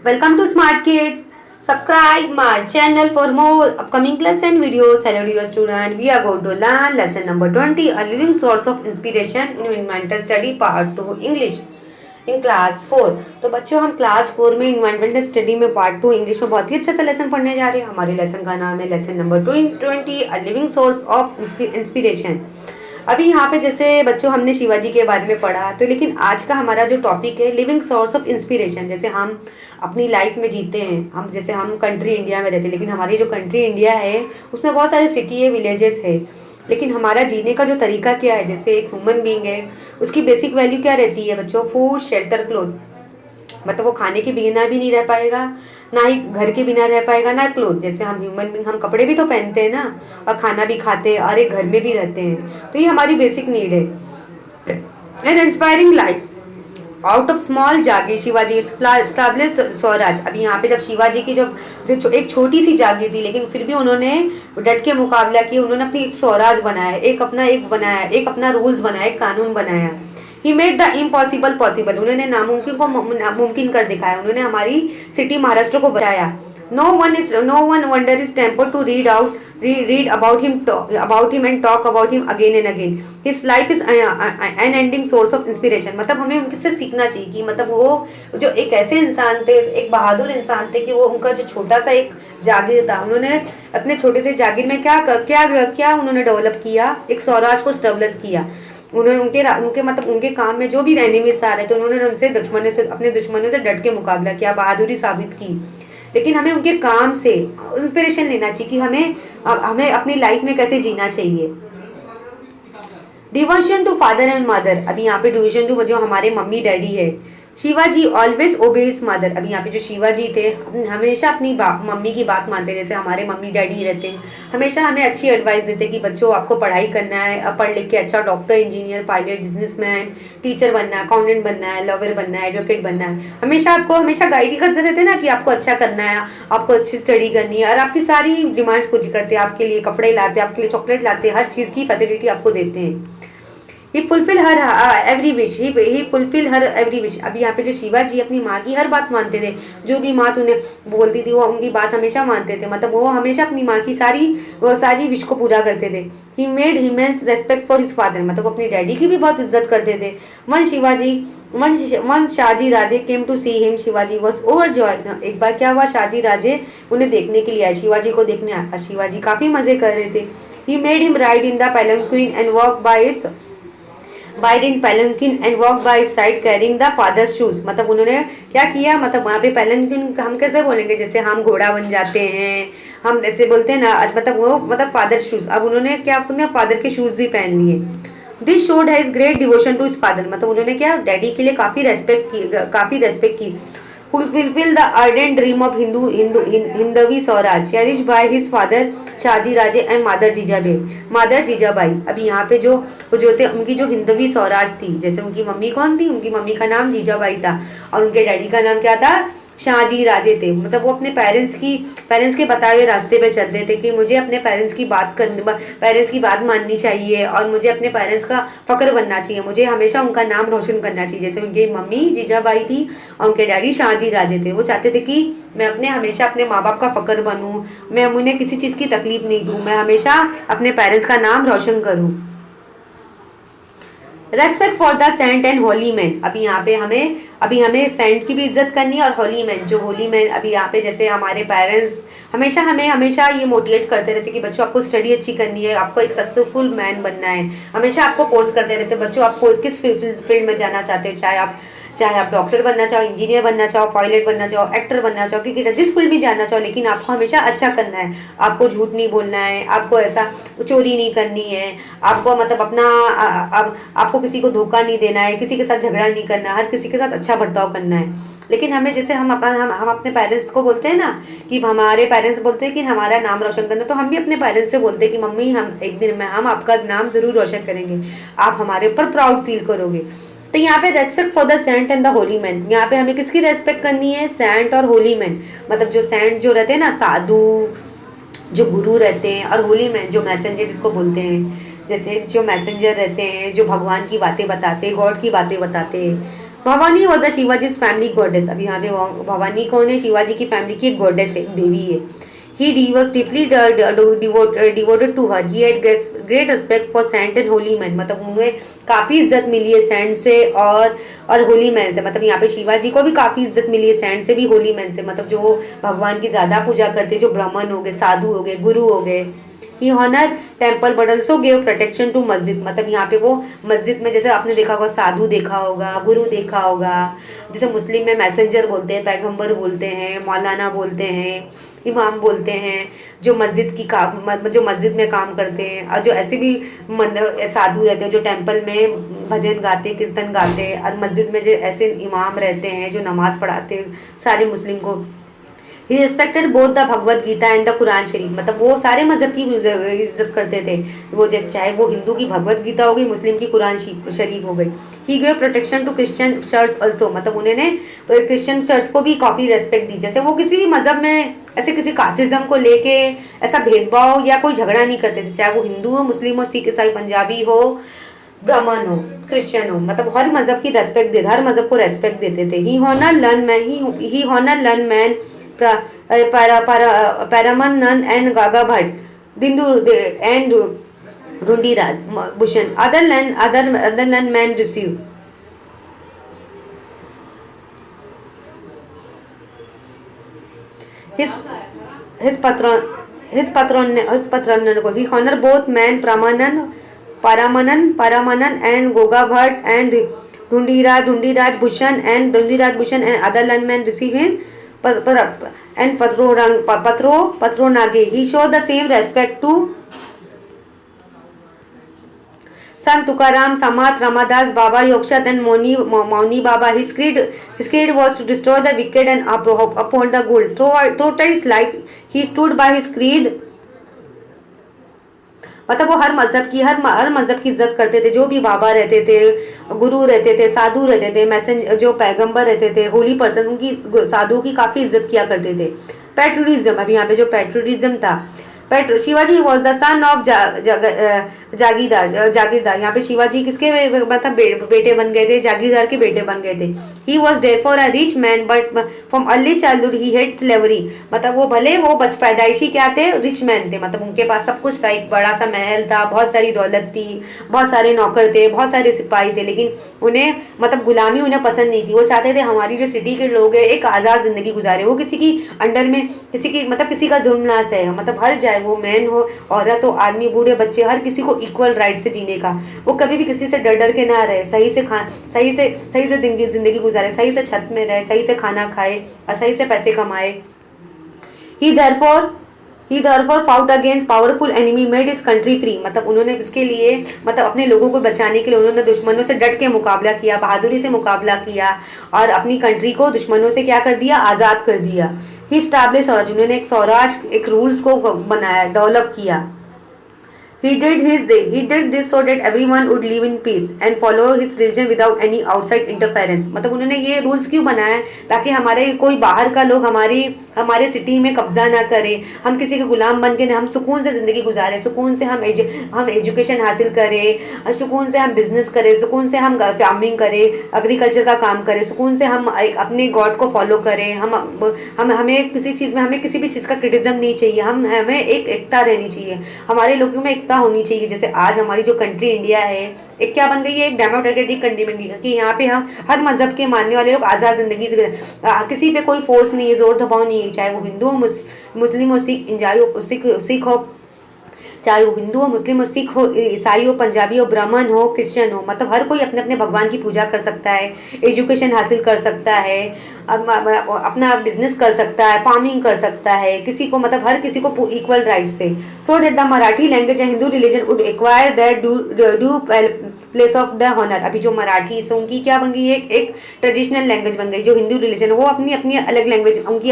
Welcome to Smart Kids. Subscribe my channel for more upcoming lesson videos. Hello dear student, we are going to learn lesson number 20, a living source of inspiration in Inventor Study Part 2 English in class 4. तो बच्चों हम class 4 में environmental study में part 2 English में बहुत ही अच्छा सा lesson पढ़ने जा रहे हैं. हमारे लेसन का नाम है lesson number 20, a living source of inspiration. अभी यहाँ पे जैसे बच्चों हमने शिवाजी के बारे में पढ़ा, तो लेकिन आज का हमारा जो टॉपिक है लिविंग सोर्स ऑफ इंस्पिरेशन. जैसे हम अपनी लाइफ में जीते हैं, हम जैसे हम कंट्री इंडिया में रहते हैं, लेकिन हमारी जो कंट्री इंडिया है उसमें बहुत सारे सिटी है, विलेजेस है, लेकिन हमारा जीने का जो तरीका क्या है. जैसे एक ह्यूमन बीइंग है, उसकी बेसिक वैल्यू क्या रहती है बच्चों? Food, shelter, cloth. मतलब वो खाने के बिना भी नहीं रह पाएगा, ना ही घर के बिना रह पाएगा, ना क्लोथ. जैसे हम ह्यूमन बीइंग, हम कपड़े भी तो पहनते हैं ना, और खाना भी खाते हैं, और एक घर में भी रहते हैं. तो ये हमारी बेसिक नीड है. And inspiring life out of small Jagir Shivaji establish Swaraj. अभी यहाँ पे जब शिवाजी की जो एक छोटी सी जागीर थी, लेकिन फिर भी उन्होंने डट के मुकाबला किया. उन्होंने अपनी एक स्वराज बनाया, एक अपना रूल्स बनाया, एक कानून बनाया. He made the impossible possible. उन्होंने नामुमकिन को मुमकिन कर दिखाया. उन्होंने हमारी सिटी महाराष्ट्र को बचाया. No one wonder his temper to read about him and talk about him again and again. His life is an ending source of inspiration. मतलब हमें उनसे सीखना चाहिए कि मतलब वो जो एक ऐसे इंसान थे, एक बहादुर इंसान थे, कि वो उनका जो छोटा सा एक जागीर था, उन्होंने अपने छोटे से जागीर में क्या उन्होंने डेवलप किया, एक स्वराज को स्टेब्लिश किया. उन्होंने उनके काम में जो भी एनिमीज आ रहे थे, उन्होंने अपने दुश्मनों से डट के मुकाबला किया, बहादुरी साबित की. लेकिन हमें उनके काम से इंस्पिरेशन लेना चाहिए कि हमें अपनी लाइफ में कैसे जीना चाहिए. Devotion to father and mother. अभी यहाँ पे डिवोशन टू जो हमारे मम्मी डैडी है. शिवाजी ऑलवेज ओबे हिज मदर. अभी यहाँ पे जो शिवाजी थे, हमेशा अपनी मम्मी की बात मानते. जैसे हमारे मम्मी डैडी रहते हैं, हमेशा हमें अच्छी एडवाइस देते कि बच्चों आपको पढ़ाई करना है, अब पढ़ लिख के अच्छा doctor, engineer, pilot, businessman, teacher बनना है, अकाउंटेंट बनना है, लॉयर बनना है, एडवोकेट बनना है. हमेशा गाइड ही करते रहते ना कि आपको अच्छा करना है, आपको अच्छी स्टडी करनी है, और आपकी सारी डिमांड्स पूरी करते हैं. आपके लिए कपड़े लाते हैं, आपके लिए चॉकलेट लाते हैं, हर चीज़ की फैसिलिटी आपको देते हैं. ही फुलफिल हर एवरी विश. ही फुलफिल हर एवरी विश. अभी यहाँ पे जो शिवाजी अपनी माँ की हर बात मानते थे. जो भी माँ उन्हें बोलती थी वो उनकी बात हमेशा मानते थे. मतलब वो हमेशा अपनी माँ की सारी विश को पूरा करते थे. He made immense respect for his father. मतलब अपनी डैडी की भी बहुत इज्जत करते थे. One Shahaji Raje came to see him. Shivaji was overjoyed. एक बार क्या हुआ, शाहजी राजे उन्हें देखने के लिए आए, शिवाजी को देखने आया. शिवाजी काफ़ी मज़े कर रहे थे. He made him ride in the palanquin and walk by its side carrying the father's shoes. मतलब उन्होंने क्या किया, मतलब वहाँ पे पैलनक्विन हम कैसे बोलेंगे, जैसे हम घोड़ा बन जाते हैं, हम जैसे बोलते हैं ना, मतलब फादर शूज. अब उन्होंने क्या, अपने फादर के शूज भी पहन लिए. This showed has great devotion to his father. मतलब उन्होंने क्या, डैडी के लिए काफ़ी रेस्पेक्ट की. fulfill the ardent dream of Hindavi Swaraj cherished by his father Shahaji Raje and mother Jijabai. अभी यहाँ पे जो थे, उनकी जो हिंदवी स्वराज थी, जैसे उनकी मम्मी कौन थी, उनकी मम्मी का नाम जीजाबाई था, और उनके डैडी का नाम क्या था, शाहजी राजे थे. मतलब वो अपने पेरेंट्स के बताए हुए रास्ते पे चलते थे कि मुझे अपने पेरेंट्स की बात माननी चाहिए, और मुझे अपने पेरेंट्स का फक्र बनना चाहिए, मुझे हमेशा उनका नाम रोशन करना चाहिए. जैसे उनकी मम्मी जीजाबाई थी और उनके डैडी शाहजी राजे थे. वो चाहते थे कि मैं हमेशा अपने माँ बाप का फक्र बनूँ, मैं उन्हें किसी चीज़ की तकलीफ नहीं दूँ, मैं हमेशा अपने पेरेंट्स का नाम रोशन करूँ. Respect for the saint and holy man. अभी हमें सेंट की भी इज्जत करनी है, और होली मैन. अभी यहाँ पे जैसे हमारे पेरेंट्स हमेशा ये मोटिवेट करते रहते कि बच्चों आपको स्टडी अच्छी करनी है, आपको एक सक्सेसफुल मैन बनना है. हमेशा आपको फोर्स करते रहते बच्चों, आपको किस फील्ड में जाना चाहते हो, चाहे आप डॉक्टर बनना चाहो, इंजीनियर बनना चाहो, पायलट बनना चाहो, एक्टर बनना चाहो, क्रिकेटर, जिस फील्ड में जाना चाहो, लेकिन आपको हमेशा अच्छा करना है. आपको झूठ नहीं बोलना है, आपको ऐसा चोरी नहीं करनी है, आपको मतलब आपको किसी को धोखा नहीं देना है, किसी के साथ झगड़ा नहीं करना, हर किसी के साथ अच्छा बर्ताव करना है. लेकिन हमें जैसे हम अपने पेरेंट्स को बोलते हैं ना, कि हमारे पेरेंट्स बोलते हैं कि हमारा नाम रोशन करना, तो हम भी अपने पेरेंट्स से बोलते हैं कि मम्मी हम एक दिन में हम आपका नाम ज़रूर रोशन करेंगे, आप हमारे ऊपर प्राउड फील करोगे. तो यहाँ पे respect for the saint and the holy man. यहाँ पे हमें किसकी रेस्पेक्ट करनी है, सेंट और होली मैन. मतलब जो सेंट जो रहते हैं ना, साधु जो गुरु रहते हैं, और होली मैन जो मैसेंजर जिसको बोलते हैं, जैसे जो मैसेंजर रहते हैं, जो भगवान की बातें बताते, गॉड की बातें बताते, Bhavani was a Shivaji's family goddess. अब यहाँ पे भवानी कौन है? शिवाजी की फैमिली की एक गॉडेस है, देवी है। He was deeply devoted to her. He had great respect for saint and holy men. मतलब उन्हें काफ़ी इज्जत मिली है सैंट से और होली मैन से। मतलब यहाँ पे शिवाजी को भी काफ़ी इज्जत मिली है सैंट से भी, होली मैन से। मतलब जो भगवान की ज़्यादा पूजा करते, जो ब्राह्मण हो गए, साधु हो गए, गुरु हो गए। He honour temple but also gave protection to masjid. मतलब यहाँ पे वो मस्जिद में, जैसे आपने देखा होगा साधु देखा होगा, गुरु देखा होगा, जैसे मुस्लिम में मैसेंजर बोलते हैं, पैगंबर बोलते हैं, मौलाना बोलते हैं, इमाम बोलते हैं, जो मस्जिद की जो मस्जिद में काम करते हैं। और जो ऐसे भी साधु रहते हैं जो टेम्पल में भजन गाते, कीर्तन गाते, और मस्जिद में जो ऐसे इमाम रहते हैं जो नमाज पढ़ाते हैं सारे मुस्लिम को। He respected both the Bhagavad Gita and the Quran Sharif. मतलब वो सारे मजहब की इज्जत करते थे। वो जैसे चाहे वो हिंदू की भगवद गीता हो गई, मुस्लिम की कुरान शरीफ हो गई। He give protection to Christian church also. मतलब उन्होंने क्रिश्चियन चर्च को भी काफ़ी रेस्पेक्ट दी। जैसे वो किसी भी मजहब में ऐसे किसी कास्टिज्म को लेके ऐसा भेदभाव या कोई झगड़ा नहीं करते थे, चाहे वो हिंदू हो, मुस्लिम हो, सिख, ईसाई, पंजाबी हो, ब्राह्मण हो, क्रिश्चियन हो। मतलब हर मजहब की रेस्पेक्ट देते, हर मजहब को रेस्पेक्ट देते थे। He honour learned men, he honour learned men Paramanand and Gaga Bhatt, Dindu and Rundiraj Bhushan. Other men receive. His his patron he honor both men Paramanand and Goga Bhatt and Dhundiraj Bhushan and other landmen receive his and Patro Nage. He showed the same respect to Sant Tukaram, Samath, Ramadas, Baba Yokshat and Mauni Baba. His creed was to destroy the wicked and uphold the good. Throughout his life, he stood by his creed. मतलब वो हर मजहब की इज्जत करते थे। जो भी बाबा रहते थे, गुरु रहते थे, साधु रहते थे, मैसेंजर जो पैगंबर रहते थे, होली पर्सन, उनकी साधुओं की काफ़ी इज्जत किया करते थे। पैट्रियटिज्म, अभी यहाँ पे जो पैट्रियटिज्म था, Shivaji was the son of jagirdar. यहाँ पे शिवाजी किसके मतलब बेटे बन गए थे? जागीरदार के बेटे बन गए थे। He was therefore a rich man but from early childhood he hate slavery. मतलब वो भले वो पैदाइशी क्या थे? रिच मैन थे। मतलब उनके पास सब कुछ था, एक बड़ा सा महल था, बहुत सारी दौलत थी, बहुत सारे नौकर थे, बहुत सारे सिपाही थे, लेकिन उन्हें मतलब गुलामी उन्हें पसंद नहीं थी। वो चाहते थे हमारी जो सिटी के लोग हैं एक आज़ाद ज़िंदगी गुजारे, वो किसी की अंडर में किसी का जुल्म ना सहे। मतलब हर जाए, वो मैन हो, औरत हो, आदमी, बूढ़े, बच्चे, हर किसी को इक्वल राइट से जीने का। वो कभी भी किसी से डर के ना रहे, सही से जिंदगी गुजारे, सही से छत में रहे, सही से खाना खाए और सही से पैसे कमाए। ही therefore fought against powerful enemy, made his country free। मतलब उन्होंने इसके लिए, मतलब अपने लोगों को बचाने के लिए उन्होंने दुश्मनों से डट के मुकाबला किया, बहादुरी से मुकाबला किया और अपनी कंट्री को दुश्मनों से क्या कर दिया? आज़ाद कर दिया। ही स्टैब्लिश स्वराज, उन्होंने एक स्वराज, एक रूल्स को बनाया, डेवलप किया। He did this so that everyone would live in peace and follow his religion without any outside interference। मतलब उन्होंने ये रूल्स क्यों बनाया? ताकि हमारे कोई बाहर का लोग हमारे सिटी में कब्जा ना करे, हम किसी के गुलाम बन के हम सुकून से ज़िंदगी गुजारें, सुकून से हम एजुकेशन हासिल करें, सुकून से हम बिजनेस करें, सुकून से हम फार्मिंग करें, एग्रीकल्चर का काम करें, सुकून से हम अपने गॉड को फॉलो करें। हमें किसी चीज़ में, हमें किसी भी चीज़ का क्रिटिसिज्म नहीं चाहिए, हमें एक एकता रहनी चाहिए, हमारे लोगों में होनी चाहिए। जैसे आज हमारी जो कंट्री इंडिया है, एक क्या बन गई है? एक डेमोक्रेटिक कंट्री बन गई है कि यहाँ पे हम हर मजहब के मानने वाले लोग आज़ाद जिंदगी से, किसी पे कोई फोर्स नहीं है, जोर दबाव नहीं है, चाहे वो हिंदू हो, मुस्लिम हो, सिख हो, चाहे वो हिंदू हो, मुस्लिम हो, सिख हो, ईसाई हो, पंजाबी हो, ब्राह्मण हो, क्रिश्चियन हो। मतलब हर कोई अपने अपने भगवान की पूजा कर सकता है, एजुकेशन हासिल कर सकता है, अपना बिजनेस कर सकता है, फार्मिंग कर सकता है, किसी को मतलब हर किसी को इक्वल राइट्स से। So that the Marathi language and Hindu religion would acquire that due place of the honour. अभी जो मराठी से उनकी क्या बन गई है? एक ट्रेडिशनल लैंग्वेज बन गई। जो हिंदू रिलीजन, वो अपनी अपनी अलग लैंग्वेज, उनकी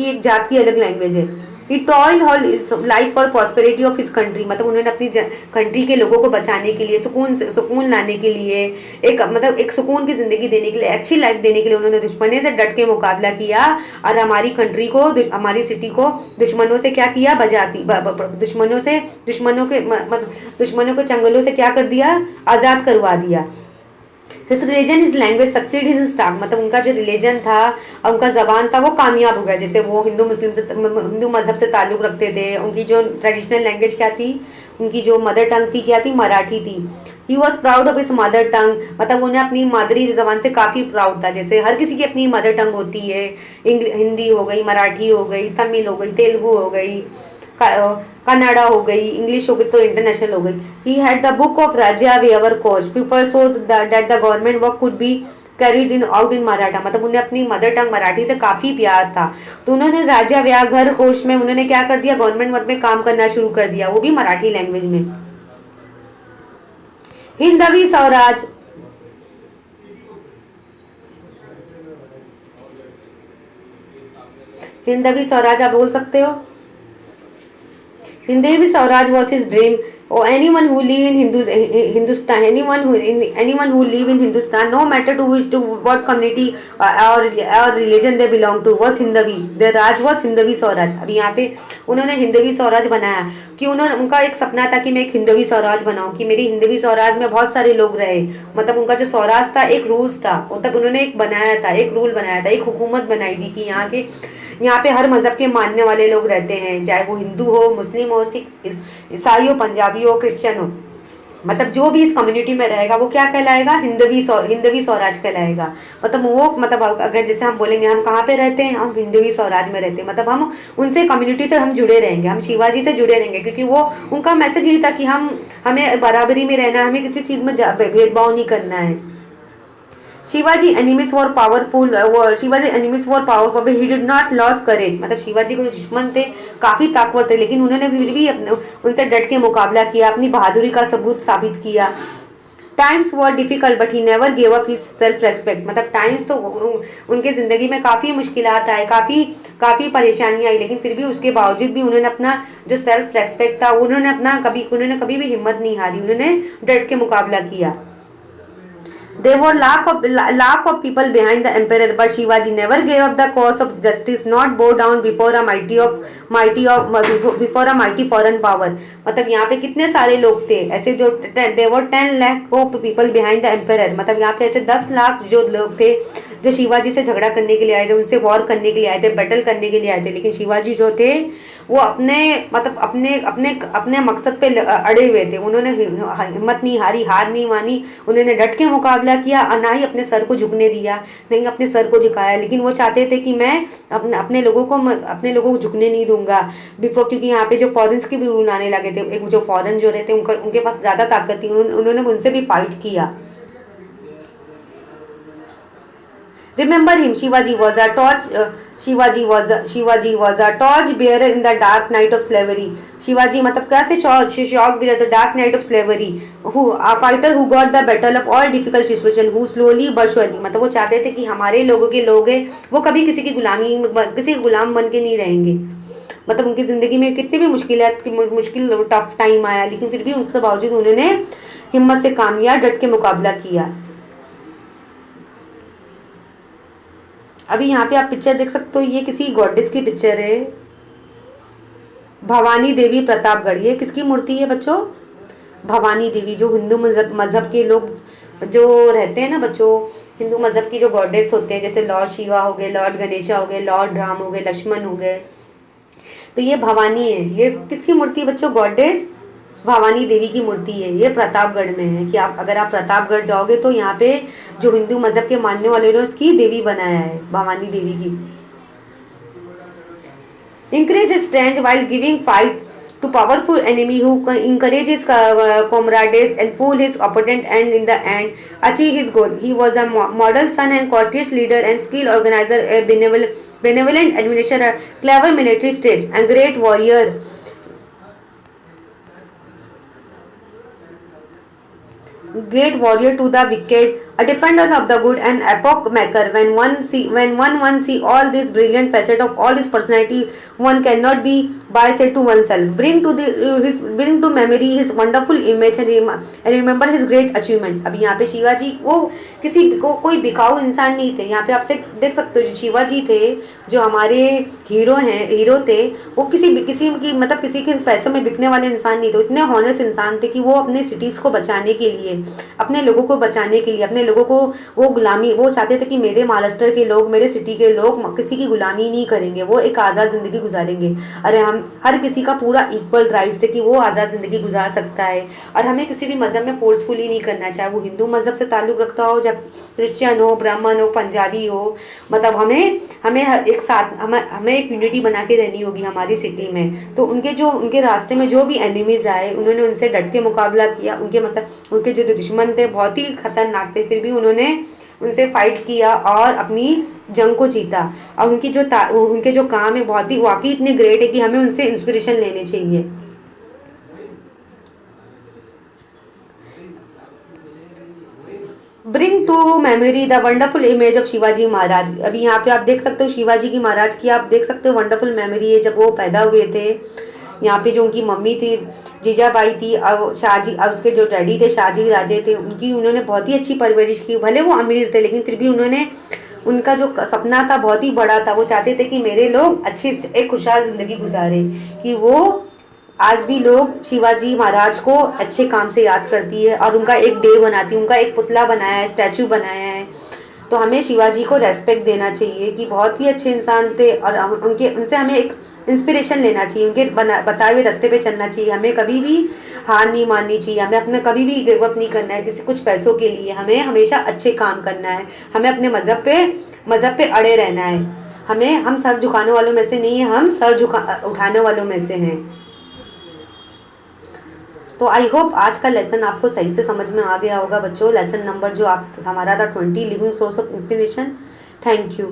एक जात की अलग लैंग्वेज है। He toiled all his life for prosperity of his country। मतलब उन्होंने अपनी कंट्री के लोगों को बचाने के लिए, सुकून लाने के लिए, एक सुकून की ज़िंदगी देने के लिए, अच्छी लाइफ देने के लिए उन्होंने दुश्मनों से डट के मुकाबला किया और हमारी कंट्री को, हमारी सिटी को दुश्मनों से क्या किया? दुश्मनों के चंगलों से क्या कर दिया? आज़ाद करवा दिया। His religion his language succeed his staff, मतलब उनका जो रिलीजन था और उनका ज़बान था वो कामयाब हो गया। जैसे वो हिंदू मुस्लिम से हिंदू मज़हब से ताल्लुक़ रखते थे। उनकी जो ट्रेडिशनल लैंग्वेज क्या थी, उनकी जो मदर टंग थी क्या थी, मराठी थी। He was proud of his mother tongue, मतलब उन्हें अपनी मादरी ज़बान से काफ़ी प्राउड था। जैसे हर किसी की अपनी मदर टंग होती है, हिंदी हो गई, मराठी हो गई, तमिल हो गई, तेलुगु हो गई, कन्नड़ा हो गई, इंग्लिश हो गई, तो इंटरनेशनल हो गई। He had the book of Rajya Vyavahar Kosh people so that the government work could be carried in out in Maratha, मतलब उन्हें अपनी मदर टंग मराठी से काफ़ी प्यार था। तो उन्होंने राज्य व्याघर कोश में उन्होंने क्या कर दिया, गवर्नमेंट वर्क में काम करना शुरू कर दिया, वो भी मराठी लैंग्वेज में। हिंदवी स्वराज, हिंदवी स्वराज आप बोल सकते हो। Hindevi Swaraj was his dream. Or anyone who live in Hindustan, anyone who live in Hindustan, no matter to what community or religion they belong to, was Hindavi. Their Raj was Hindavi Swaraj. अभी यहाँ पे उन्होंने हिंदवी स्वराज बनाया कि उन्होंने, उनका एक सपना था कि मैं एक हिंदवी स्वराज बनाऊं, कि मेरी हिंदवी स्वराज में बहुत सारे लोग रहे। मतलब उनका जो स्वराज था एक रूल्स था, मतलब उन्होंने एक बनाया था, एक रूल बनाया था, एक हुकूमत बनाई थी कि यहाँ पे हर मज़हब के मानने वाले लोग रहते हैं, चाहे वो हिंदू हो, मुस्लिम हो, सिख, ईसाई हो, पंजाबी हो, क्रिश्चियन हो, मतलब जो भी इस कम्युनिटी में रहेगा वो क्या कहलाएगा, हिंदवी स्वराज कहलाएगा। मतलब वो, मतलब अगर जैसे हम बोलेंगे हम कहाँ पे रहते हैं, हम हिंदवी स्वराज में रहते हैं, मतलब हम उनसे कम्युनिटी से हम जुड़े रहेंगे, हम शिवाजी से जुड़े रहेंगे, क्योंकि वो उनका मैसेज यही था कि हमें बराबरी में रहना है, हमें किसी चीज़ में भेदभाव नहीं करना है। Shivaji enemies were powerful, Shivaji enemies were powerful, he did not lose courage, मतलब शिवाजी को जो दुश्मन थे काफ़ी ताकतवर थे, लेकिन उन्होंने फिर भी उनसे डट के मुकाबला किया, अपनी बहादुरी का सबूत साबित किया। Times were difficult but he never gave up his self respect, मतलब टाइम्स तो उनके ज़िंदगी में काफ़ी मुश्किलात आए, काफ़ी परेशानियाँ आई, लेकिन फिर भी उसके बावजूद भी उन्होंने अपना जो सेल्फ रेस्पेक्ट था उन्होंने कभी भी हिम्मत नहीं हारी, उन्होंने डट के मुकाबला किया। There were lakh of people behind the emperor, but Shivaji never gave up the cause of justice, not bow down before a mighty foreign power. मतलब यहाँ पे कितने सारे लोग थे ऐसे, जो there were 10 lakh of people behind the emperor, मतलब यहाँ पे ऐसे 10 लाख जो लोग थे जो शिवाजी से झगड़ा करने के लिए आए थे, उनसे वॉर करने के लिए आए थे, बैटल करने के लिए आए थे, लेकिन शिवाजी जो थे वो अपने मकसद पे अड़े हुए थे। उन्होंने हिम्मत नहीं हारी, हार नहीं मानी, उन्होंने डट के मुकाबला किया और ना ही अपने सर को झुकने दिया, नहीं अपने सर को झुकाया, लेकिन वो चाहते थे कि मैं अपने लोगों को झुकने नहीं दूंगा बिफोर, क्योंकि यहाँ पे जो फॉरेन्स के भी रूल आने लगे थे, एक जो फॉरेन जो रहते उनके पास ज़्यादा ताकत थी, उन्होंने उनसे भी फाइट किया। Remember him, Shivaji was a torch bearer in the dark night of slavery. Shivaji मतलब क्या थे, shock bearer, the dark night of slavery, a fighter who got the battle of all difficult situation, who slowly but surely, मतलब वो चाहते थे कि हमारे लोगों के लोग हैं वो कभी किसी की गुलाम बन के नहीं रहेंगे। मतलब उनकी ज़िंदगी में कितनी भी मुश्किल टफ टाइम आया, लेकिन फिर भी उनके बावजूद उन्होंने हिम्मत से काम लिया, डट के मुकाबला किया। अभी यहाँ पे आप पिक्चर देख सकते हो, ये किसी गॉडेस की पिक्चर है, भवानी देवी प्रतापगढ़। ये किसकी मूर्ति है बच्चों, भवानी देवी, जो हिंदू मज़हब के लोग जो रहते हैं ना बच्चों, हिंदू मज़हब की जो गॉडेस होते हैं, जैसे लॉर्ड शिवा हो गए, लॉर्ड गणेशा हो गए, लॉर्ड राम हो गए, लक्ष्मण हो गए, तो ये भवानी है। ये किसकी मूर्ति है बच्चों, गॉडेस भवानी देवी की मूर्ति है। ये प्रतापगढ़ में है कि अगर आप प्रतापगढ़ जाओगे तो यहाँ पे जो हिंदू मज़हब के मानने वाले लोग उसकी देवी बनाया है, भवानी देवी की। Increase his strength while giving fight to powerful enemy who encourage his comrades and fool his opponent and in the end achieve his goal. He was a model son and courteous leader and skilled organizer, a benevolent administrator, clever military state and great warrior. Great warrior to the wicked, a defender of the good and epoch maker. When one see all this brilliant facet of all his personality, one cannot Bai said to oneself, bring to memory his wonderful image and remember his great achievement. अब यहाँ पे शिवाजी वो किसी को कोई बिकाऊ इंसान नहीं थे। यहाँ पे आपसे देख सकते हो जो शिवाजी थे, जो हमारे हीरो थे, वो किसी की मतलब किसी के पैसों में बिकने वाले इंसान नहीं थे। इतने हॉनेस्ट इंसान थे कि वो अपने सिटीज़ को बचाने के लिए, अपने लोगों को बचाने के लिए, अपने लोगों को वो चाहते थे कि मेरे महाराष्ट्र के लोग, मेरे सिटी के लोग किसी की गुलामी नहीं करेंगे, वो एक आज़ाद ज़िंदगी गुजारेंगे। अरे हम हर किसी का पूरा इक्वल राइट्स है कि वो आज़ाद ज़िंदगी गुजार सकता है, और हमें किसी भी मज़हब में फोर्सफुली नहीं करना, चाहे वो हिंदू मज़हब से ताल्लुक़ रखता हो, चाहे क्रिश्चियन हो, ब्राह्मण हो, पंजाबी हो। मतलब हमें एक साथ हमें एक यूनिटी बना के रहनी होगी हमारी सिटी में। तो उनके रास्ते में जो भी एनिमीज़ आए, उन्होंने उनसे डट के मुकाबला किया। उनके जो दुश्मन थे बहुत ही खतरनाक थे, फिर भी उन्होंने उनसे फाइट किया और अपनी जंग को जीता। और उनके जो काम है बहुत ही वाकई इतने ग्रेट है कि हमें उनसे इंस्पिरेशन लेने चाहिए। Bring to memory the wonderful image of Shivaji Maharaj. अभी यहाँ पे आप देख सकते हो शिवाजी की महाराज की, आप देख सकते हो वंडरफुल मेमोरी है जब वो पैदा हुए थे। यहाँ पे जो उनकी मम्मी थी जीजाबाई थी, और शाहजी, और उसके जो डैडी थे शाहजी राजे थे, उन्होंने बहुत ही अच्छी परवरिश की। भले वो अमीर थे लेकिन फिर भी उनका जो सपना था बहुत ही बड़ा था। वो चाहते थे कि मेरे लोग एक खुशहाल ज़िंदगी गुजारे, कि वो आज भी लोग शिवाजी महाराज को अच्छे काम से याद करती है और उनका एक डे बनाती है, उनका एक पुतला बनाया है, स्टैचू बनाया है। तो हमें शिवाजी को रेस्पेक्ट देना चाहिए कि बहुत ही अच्छे इंसान थे, और उनसे हमें एक इंस्पिरेशन लेना चाहिए, उनके बताए हुए रास्ते पे चलना चाहिए। हमें कभी भी हार नहीं माननी चाहिए, हमें अपने कभी भी गिव अप नहीं करना है किसी कुछ पैसों के लिए। हमें हमेशा अच्छे काम करना है, हमें अपने मज़हब पे अड़े रहना है। हम सर झुकाने वालों में से नहीं है, हम सर उठाने वालों में से हैं। तो आई होप आज का लेसन आपको सही से समझ में आ गया होगा बच्चों। लेसन नंबर जो हमारा था 20, living source of inspiration. Thank you.